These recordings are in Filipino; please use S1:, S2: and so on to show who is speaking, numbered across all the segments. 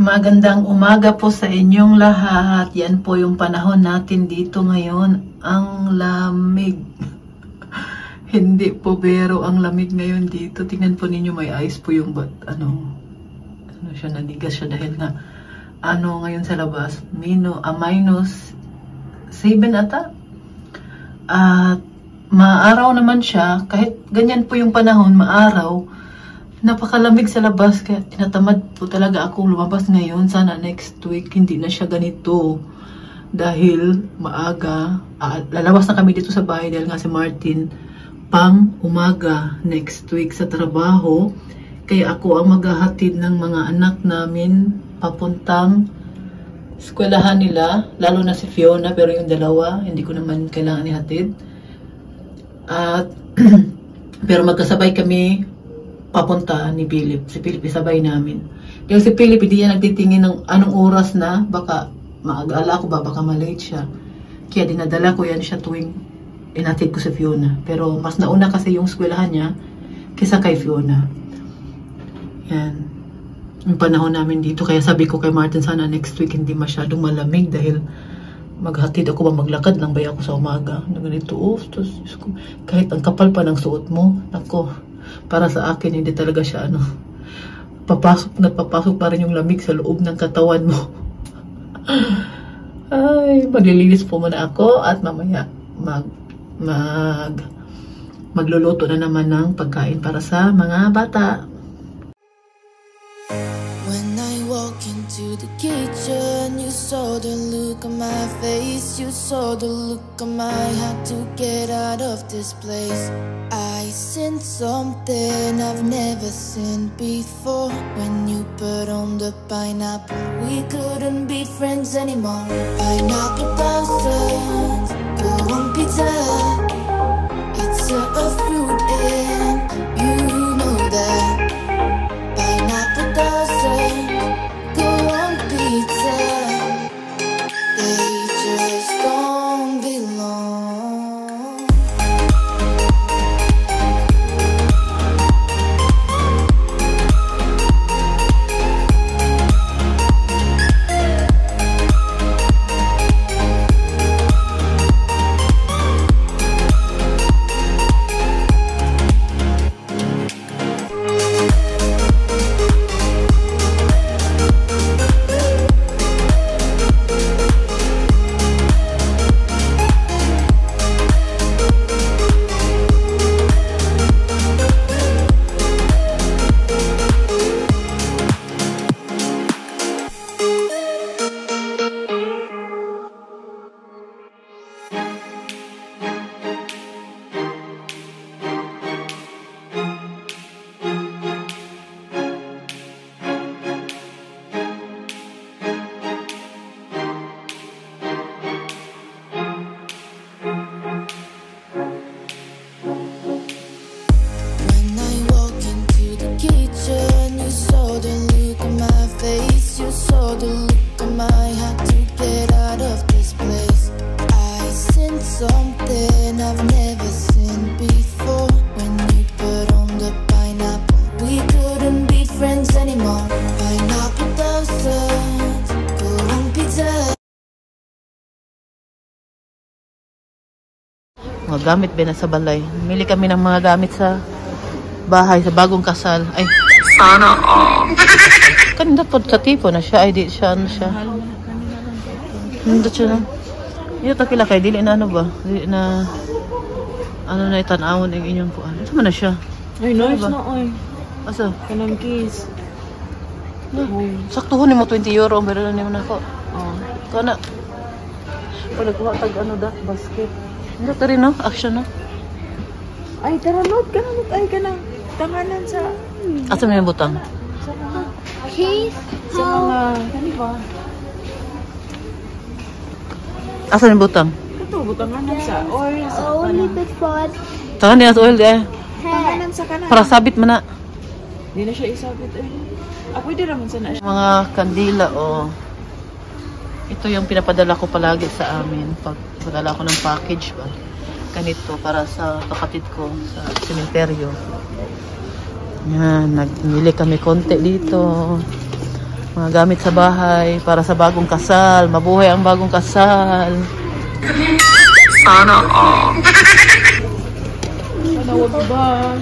S1: Magandang umaga po sa inyong lahat. Yan po yung panahon natin dito ngayon. Ang lamig. Hindi po bero ang lamig ngayon dito. Tingnan po ninyo, may ice po yung ano siya, nanigas siya dahil nga ngayon sa labas minus 7 ata. At maaraw naman siya, kahit ganyan po yung panahon, maaraw. Napakalamig sa labas, kaya tinatamad po talaga akong lumabas ngayon. Sana next week hindi na siya ganito. Dahil maaga, lalabas na kami dito sa bahay dahil nga si Martin pang umaga next week sa trabaho. Kaya ako ang maghahatid ng mga anak namin papuntang eskwelahan nila. Lalo na si Fiona, pero yung dalawa, hindi ko naman kailangan ihatid. At pero magkasabay kami papunta ni Philip. Si Philip isabay namin. Kaya si Philip hindi niya nagtitingin ng anong oras na, baka maaga ko ba, baka malate siya. Kaya dinadala ko yan siya tuwing inatid ko si Fiona. Pero mas nauna kasi yung eskwelahan niya kaysa kay Fiona. Yan. Yung panahon namin dito. Kaya sabi ko kay Martin, sana next week hindi masyadong malamig dahil maghatid ako ba, maglakad lang ba ako sa umaga. Na ganito, kahit ang kapal pa ng suot mo, ako, para sa akin, hindi talaga siya papasok pa rin yung lamig sa loob ng katawan mo. Ay, maglilinis po muna ako at mamaya magluluto na naman ng pagkain para sa mga bata.
S2: When I walk into the kitchen, you saw the look on my face, you saw the look on my heart to get out of this place. I sensed something I've never seen before. When you put on the pineapple, we couldn't be friends anymore. Pineapple thousands, go on pizza. It's a fruit and you know that. Pineapple thousands, go on pizza. They just don't belong. Something I've never seen before. When you put on the pineapple, we couldn't be friends anymore. Pineapple thousands, go on pizza.
S1: Mga gamit ba na sa balay? Mili kami ng mga gamit sa bahay, sa bagong kasal. Ay, sana kanina po sa tipo na siya. Ay, di siya, siya. Hindi siya na. Ito takila kay dili na ba? Dili na na itanawon ang inyong kuan. Ito man na siya.
S3: Ay, nice na oy.
S1: Asa?
S3: Kanang kiss.
S1: Saktuhon nimo 20 euro pero na nimo nako.
S3: Oh.
S1: Kana. Pala kuha tag basket. Hindi ta rin no, action no.
S3: Ay, tara not ka na ay kanang tanganan sa
S1: Asa may butang?
S3: sa mga
S4: Kiss.
S3: sa mga kani ba?
S1: Asa may butang?
S3: Ito butanganan sa oil sa
S4: Only the spot.
S1: Tangan niya sa oil eh.
S3: tanganan sa kanan.
S1: Para sabit man na.
S3: Di na siya isabit eh. Pwede raman sa na siya.
S1: Mga kandila ito yung pinapadala ko palagi sa amin pag padala ko ng package ba. Ganito para sa kapatid ko sa sementeryo. Yan, nagmili kami konti dito. Mga gamit sa bahay para sa bagong kasal. Mabuhay ang bagong kasal. Sana all. Sana wag ba?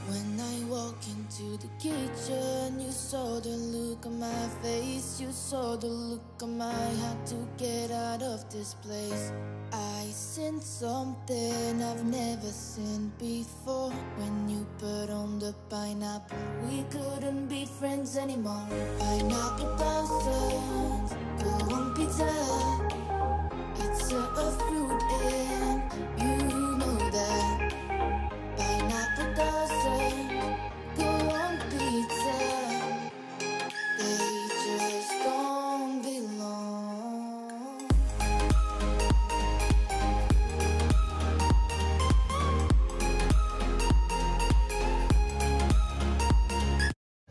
S2: When I walk into the kitchen, you saw the look on my face. You saw the look on my had to get out of this place. I seen something I've never seen before. When you put on the pineapple, we couldn't be friends anymore. Pineapple thousands, go on pizza. It's a fruit and you know that. Pineapple doesn't go on pizza. They just don't belong.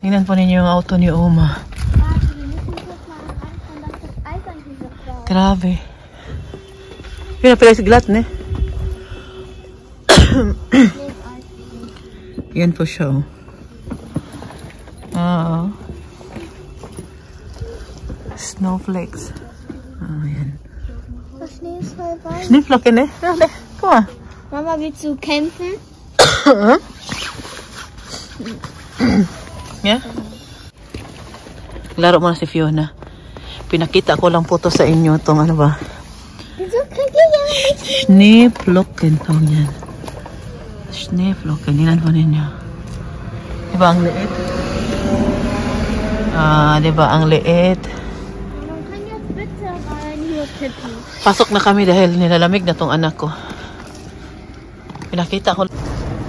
S1: Tingnan po ninyo yung auto ni Oma.
S4: Warte, wir müssen kurz mal reinschauen, dass das Eis an dieser Frau.
S1: Grabe. Yun na pala siglat, ne? Yan po siya, oh. Snowflakes. Yan.
S4: Der Schnee ist voll weiß.
S1: Schneeflocken, ne? Dale, guck mal.
S4: Mama, willst du kämpfen?
S1: Yeah? Laro mo na si Fiona. Pinakita ko lang po to sa inyo. Itong ano ba?
S4: Wieso kriegt ihr ja nichts?
S1: Schneeflocken tawag yan. Schneeflocken. Tingnan po ninyo. Diba ang liit? Diba ang liit?
S4: Man kann jetzt bitte rein hier tippen.
S1: Pasok na kami dahil nilalamig na tong anak ko. Pinakita ko.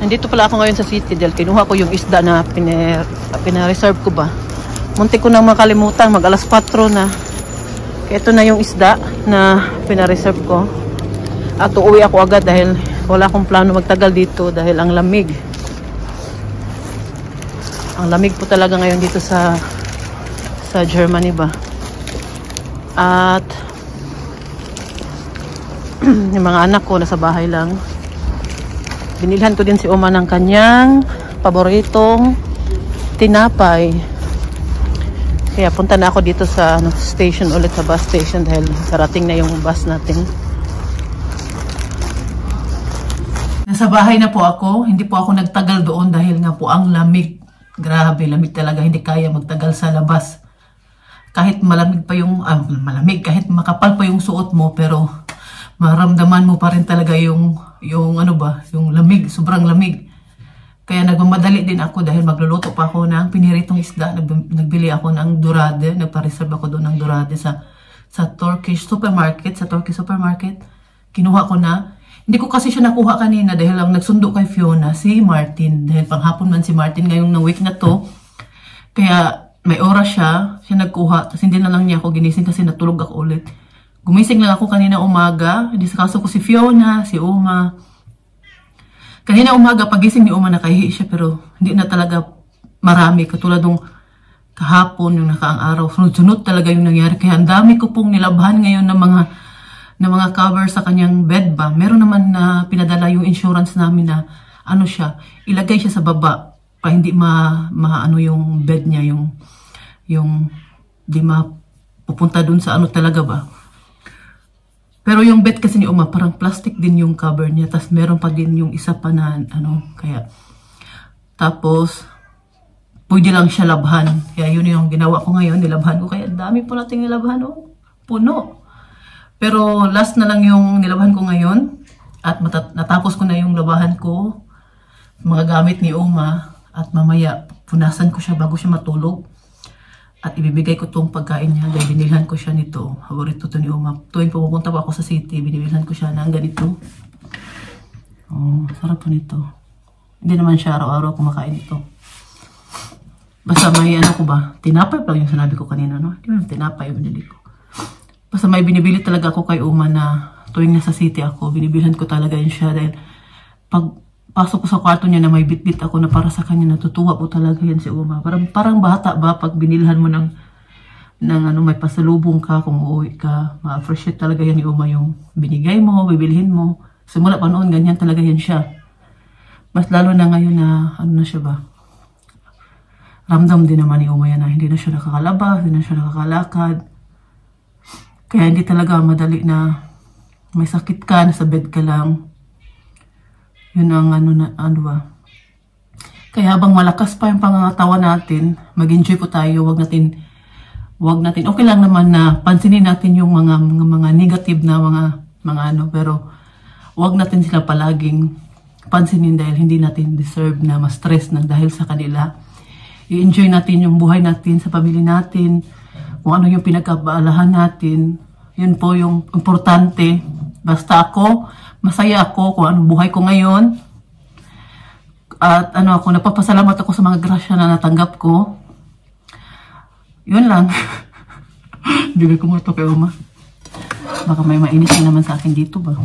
S1: Nandito pala ako ngayon sa city dahil kinuha ko yung isda na pina-reserve ko ba. Muntik ko nang makalimutan, mag alas 4 na. Kaya ito na yung isda na pina-reserve ko. At uuwi ako agad dahil wala akong plano magtagal dito dahil ang lamig. Ang lamig po talaga ngayon dito sa Germany ba. At yung mga anak ko nasa bahay lang. Binilhan ko din si Oma ng kanyang paboritong tinapay. Kaya punta na ako dito sa station ulit, sa bus station dahil karating na yung bus natin. Nasa bahay na po ako. Hindi po ako nagtagal doon dahil nga po ang lamig. Grabe, lamig talaga. Hindi kaya magtagal sa labas. Kahit malamig pa yung, kahit makapal pa yung suot mo, pero maramdaman mo pa rin talaga yung ano ba, yung lamig, sobrang lamig. Kaya nagmamadali din ako dahil magluluto pa ako ng piniritong isda. Nagbili ako ng dorade, nagpa-reserve ako doon ng dorade sa Turkish supermarket, Kinuha ko na. Hindi ko kasi siya nakuha kanina dahil lang nagsundo kay Fiona si Martin. Dahil panghapon man si Martin ngayong na week na to. Kaya may oras siya nagkuha. Tapos hindi na lang niya ako ginising kasi natulog ako ulit. Gumising lang ako kanina umaga. Discuss ko si Fiona, si Oma. Kanina umaga, pagising ni Oma, nakahihi siya pero hindi na talaga marami. Katulad nung kahapon, yung nakaang araw. Sunod-sunod talaga yung nangyari. Kaya ang dami ko pong nilabhan ngayon ng mga cover sa kanyang bed ba. Meron naman na pinadala yung insurance namin na ano siya, ilagay siya sa baba para hindi ano yung bed niya, yung di pupunta dun sa ano talaga ba. Pero yung bed kasi ni Oma, parang plastic din yung cover niya. Tapos meron pa din yung isa pa na ano, kaya. Tapos, pwede lang siya labhan. Kaya yun yung ginawa ko ngayon, nilabhan ko. Kaya dami po nating nilabhan, oh. Puno. Pero last na lang yung nilabhan ko ngayon. At natapos ko na yung labahan ko. Mga gamit ni Oma. At mamaya, punasan ko siya bago siya matulog. At ibibigay ko tong pagkain niya dahil binilhan ko siya nito. Favorito to ni Oma. Tuwing pumunta pa ako sa city, binibilhan ko siya ng ganito. Oh, sarap po nito. Hindi naman siya araw-araw kumakain ito. Basta may ano ko ba, tinapay pa yung sinabi ko kanina, no? Hindi naman tinapay yung binili ko. Basta may binibili talaga ako kay Oma na tuwing nasa city ako, binibilhan ko talaga yun siya dahil pag pasok ko sa kwarto niya na may bit-bit ako na para sa kanya, natutuwa po talaga yan si Oma. Parang bata ba pag binilhan mo ng ano, may pasalubong ka, kung uuwi ka, ma-appreciate talaga yan ni Oma yung binigay mo, bibilhin mo. Simula pa noon, ganyan talaga yan siya. Mas lalo na ngayon na, ano na siya ba, ramdam din naman ni Uma yan na hindi na siya nakakalabas, hindi na siya nakakalakad. Kaya hindi talaga madali na may sakit ka, nasa bed ka lang. Yun ang ano ba. Kaya habang malakas pa yung pangangatawan natin, mag-enjoy po tayo, wag natin, okay lang naman na pansinin natin yung mga negative na mga pero wag natin sila palaging pansinin dahil hindi natin deserve na ma-stress na dahil sa kanila. I-enjoy natin yung buhay natin sa pamilya natin, kung ano yung pinagkabaalahan natin. Yun po yung importante. Basta ako, masaya ako kung anong buhay ko ngayon. At napapasalamat ako sa mga grasya na natanggap ko. Yun lang. Bigay ko mo ito kay Uma. Baka may mainit na naman sa akin dito ba.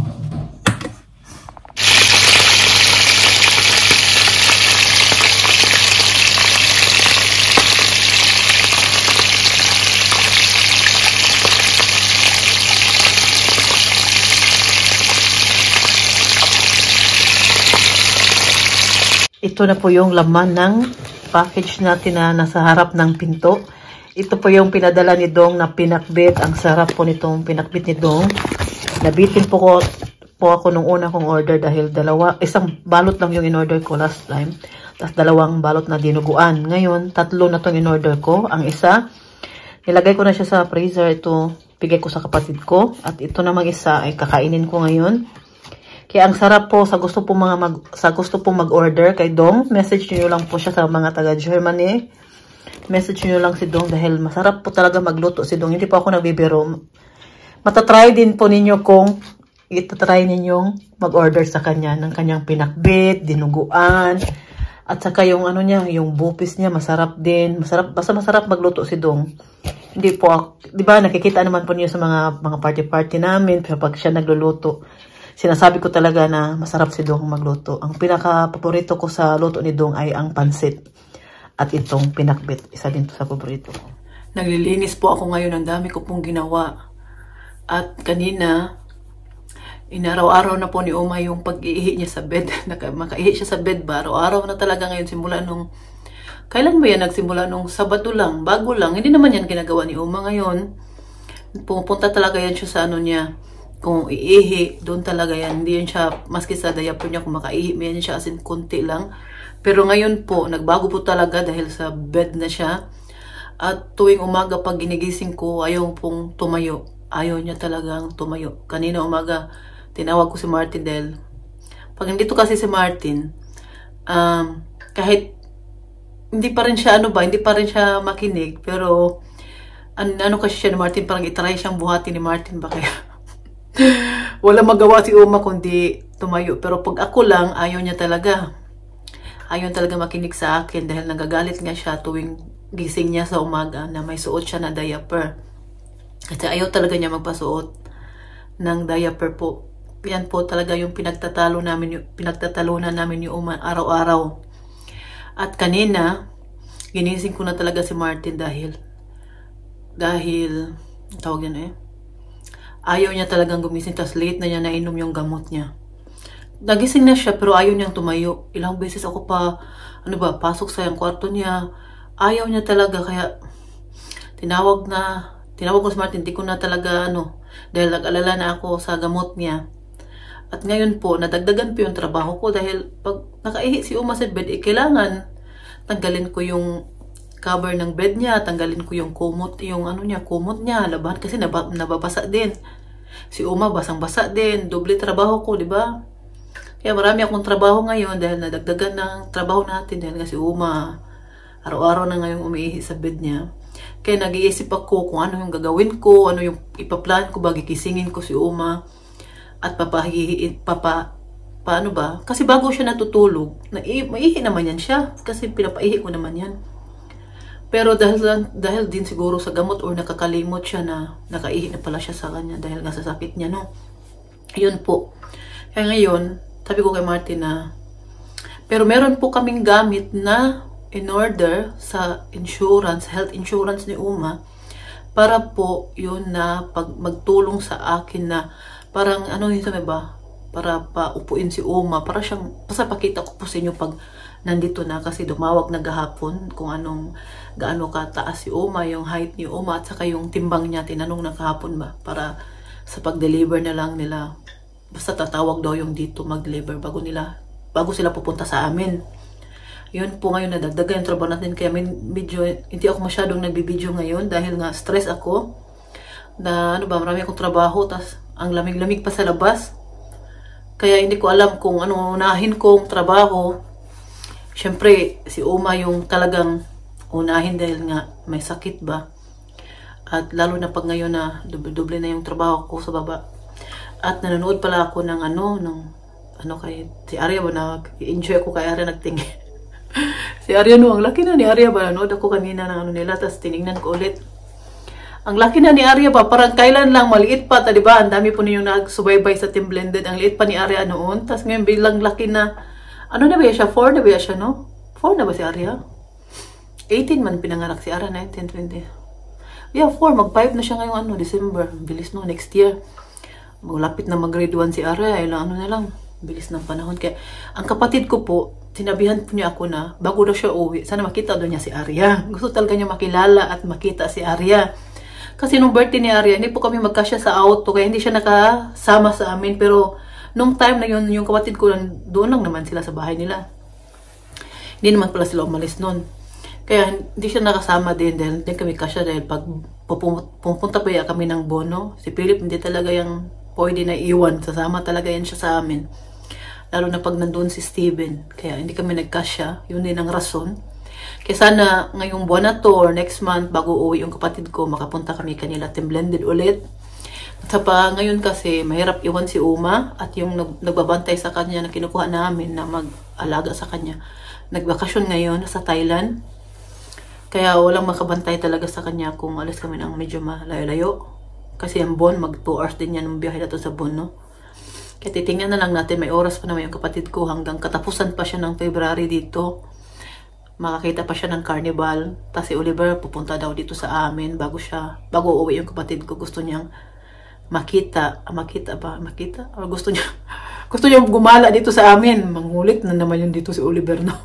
S1: Ito na po yung laman ng package natin na nasa harap ng pinto. Ito po yung pinadala ni Dong na pinakbit. Ang sarap po nitong pinakbit ni Dong. Nabitin po ako nung una kong order dahil isang balot lang yung in-order ko last time. Tapos 2 balot na dinuguan. Ngayon, 3 na itong in-order ko. Ang isa, nilagay ko na siya sa freezer. Ito, bigay ko sa kapatid ko. At ito namang isa ay kakainin ko ngayon. Kaya ang sarap po sa gusto po mag-order kay Dong. Message niyo lang po siya sa mga taga Germany. Message niyo lang si Dong dahil masarap po talaga magluto si Dong. Hindi po ako nagbibiro. Matatry din po ninyo kung itatry ninyong mag-order sa kanya ng kanyang pinakbit, dinuguan, at saka yung yung bupis niya masarap din. Basta masarap magluto si Dong. Hindi po, di ba nakikita naman po niyo sa mga party namin pag siya nagluluto. Sinasabi ko talaga na masarap si Dong magluto. Ang pinaka-paborito ko sa luto ni Dong ay ang pansit. At itong pinakbit. Isa din to sa paborito ko. Naglilinis po ako ngayon. Ang dami ko pong ginawa. At kanina, inaraw-araw na po ni Uma yung pag-iihi niya sa bed. Makaihi siya sa bed ba? Araw-araw na talaga ngayon simula nung... Kailan ba yan nagsimula? Nung Sabado lang, bago lang. Hindi naman yan ginagawa ni Uma ngayon. Pumupunta talaga yan siya sa niya. Kung iihi, doon talaga yan. Hindi yan siya, maski sa diaper niya, kung makaihi, may yan siya as in konti lang. Pero ngayon po, nagbago po talaga dahil sa bed na siya. At tuwing umaga pag ginigising ko, ayaw pong tumayo. Ayaw niya talagang tumayo. Kanina umaga, tinawag ko si Martin dahil pag nandito kasi si Martin, kahit hindi pa rin siya, hindi pa rin siya makinig. Pero, kasi siya ni Martin, parang itry siyang buhatin ni Martin ba kaya? Wala magawa si Uma kundi tumayo. Pero pag ako lang, ayaw niya talaga. Ayaw talaga makinig sa akin dahil nagagalit nga siya tuwing gising niya sa umaga na may suot siya na diaper. Kasi ayaw talaga niya magpasuot ng diaper po. Yan po talaga yung pinagtatalunan namin yung Uma araw-araw. At kanina, ginising ko na talaga si Martin dahil tawag yan ayaw niya talagang gumising, tas late na niya nainom yung gamot niya. Nagising na siya pero ayaw niyang tumayo. Ilang beses ako pa, pasok sa yung kwarto niya. Ayaw niya talaga kaya tinawag ko si Martin, hindi ko na talaga dahil nag-alala na ako sa gamot niya. At ngayon po, nadagdagan po yung trabaho ko dahil pag nakaihi si Uma sa bed, kailangan tanggalin ko yung cover ng bed niya, tanggalin ko yung kumot niya, labahan kasi nababasa din. Si Uma basang-basa din, doble trabaho ko, di ba? Kaya marami akong trabaho ngayon dahil nadagdagan ng trabaho natin dahil kasi Uma araw-araw na ngayong umiihi sa bed niya. Kaya nag-iisip ako kung ano yung gagawin ko, ano yung ipaplan ko, kisingin ko si Uma at paano ba? Kasi bago siya natutulog, maihi naman yan siya kasi pinapaihi ko naman yan. Pero dahil din siguro sa gamot or nakakalimot siya na nakaihi na pala siya sa kanya dahil nga sa sakit niya, Yun po. Kaya ngayon, sabi ko kay Martin pero meron po kaming gamit na in-order sa health insurance ni Uma para po yun na magtulong sa akin na parang para paupuin si Uma, para siyang, pakita ko po sa inyo pag nandito na kasi dumawag na gahapon kung gaano kataas si Uma, yung height ni Uma at saka yung timbang niya, tinanong na kahapon ba para sa pag-deliver na lang nila. Basta tatawag daw yung dito mag-deliver bago sila pupunta sa amin. Yun po ngayon nadagdagan yung trabaho natin kaya medyo hindi ako masyadong nagbibideo ngayon dahil nga stress ako na marami akong trabaho tas ang lamig-lamig pa sa labas. Kaya hindi ko alam kung ano unahin kong trabaho. Siyempre, si Uma yung talagang unahin dahil nga may sakit ba. At lalo na pag ngayon na doble na yung trabaho ko sa baba. At nanonood pala ako ng kay si Arya ba, nag-enjoy ako kay Arya nagtingin. Si Arya ang laki na ni Arya ba, nanood ako kanina ng nila, tapos tinignan ko ulit. Ang laki na ni Arya ba, parang kailan lang, maliit pa, diba? Ang dami po niyo nagsubaybay sa Team Blended. Ang liit pa ni Arya noon. Tapos ngayon bilang laki na, na ba siya? 4 na ba siya, no? 4 na ba si Arya? 18 man pinanganak si Arya, 19, 20. Yeah, 4. Mag-5 na siya ngayong December. Bilis no, next year. Maglapit na mag-grade 1 si Arya. Ilang na lang. Bilis ng panahon. Kaya, ang kapatid ko po, sinabihan po niya ako na, bago daw siya uwi, sana makita doon niya si Arya. Gusto talaga niya makilala at makita si Arya. Kasi nung birthday ni Arya, hindi po kami magkasya sa auto, kaya hindi siya nakasama sa amin. Pero, nung time na yun, yung kapatid ko, doon lang naman sila sa bahay nila. Hindi naman pala sila umalis noon. Kaya, hindi siya nakasama din dahil hindi kami kasya dahil pag pupunta pa kami ng Bono, si Philip hindi talaga yung pwede na iwan. Sasama talaga yan siya sa amin. Lalo na pag nandun si Steven. Kaya, hindi kami nagkasya. Yun din ang rason. Kaya sana ngayong buwan na to or next month bago uwi yung kapatid ko, makapunta kami kanila Team Blended ulit. At sapa ngayon kasi mahirap iwan si Uma at yung nagbabantay sa kanya na kinukuha namin na mag-alaga sa kanya. Nagbakasyon ngayon sa Thailand. Kaya walang makabantay talaga sa kanya kung alis kami ng medyo malayo-layo. Kasi ang Bon, mag 2 hours din yan ng biyahe na to sa Bon, no? Kaya titingnan na lang natin, may oras pa naman yung kapatid ko hanggang katapusan pa siya ng February dito. Makakita pa siya ng carnival. Tapos si Oliver pupunta daw dito sa amin bago uwi yung kapatid ko. Gusto niyang makita. Or gusto niya gumala dito sa amin. Mangulit na naman yun dito si Oliver, no?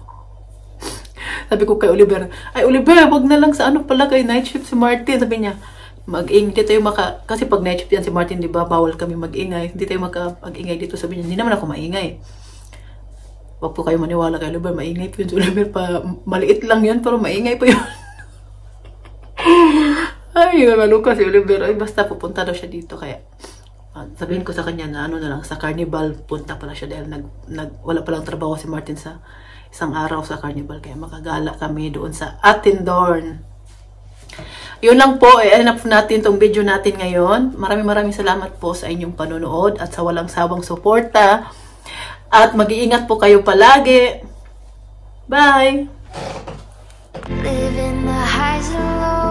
S1: Sabi ko kay Oliver, ay Oliver, wag na lang sa pala kay night shift si Martin. Sabi niya, mag-ingay tayo kasi pag night shift yan si Martin, di ba, bawal kami mag-ingay. Hindi tayo mag-ingay dito. Sabi niya, hindi naman ako maingay. Wag po kayo maniwala kay Oliver, maingay po yun si Oliver pa. Maliit lang yun, pero maingay po yun. Ay, nagaluka si Oliver. Ay, basta pupunta daw siya dito. Kaya, sabihin ko sa kanya na na lang, sa carnival, punta pala siya dahil wala palang trabaho si Martin sa isang araw sa carnival. Kaya makagala kami doon sa Attendorn. Yun lang po, end up natin tong video natin ngayon. Maraming salamat po sa inyong panonood at sa walang sawang suporta. At mag-iingat po kayo palagi. Bye!
S2: Living the highs and lows.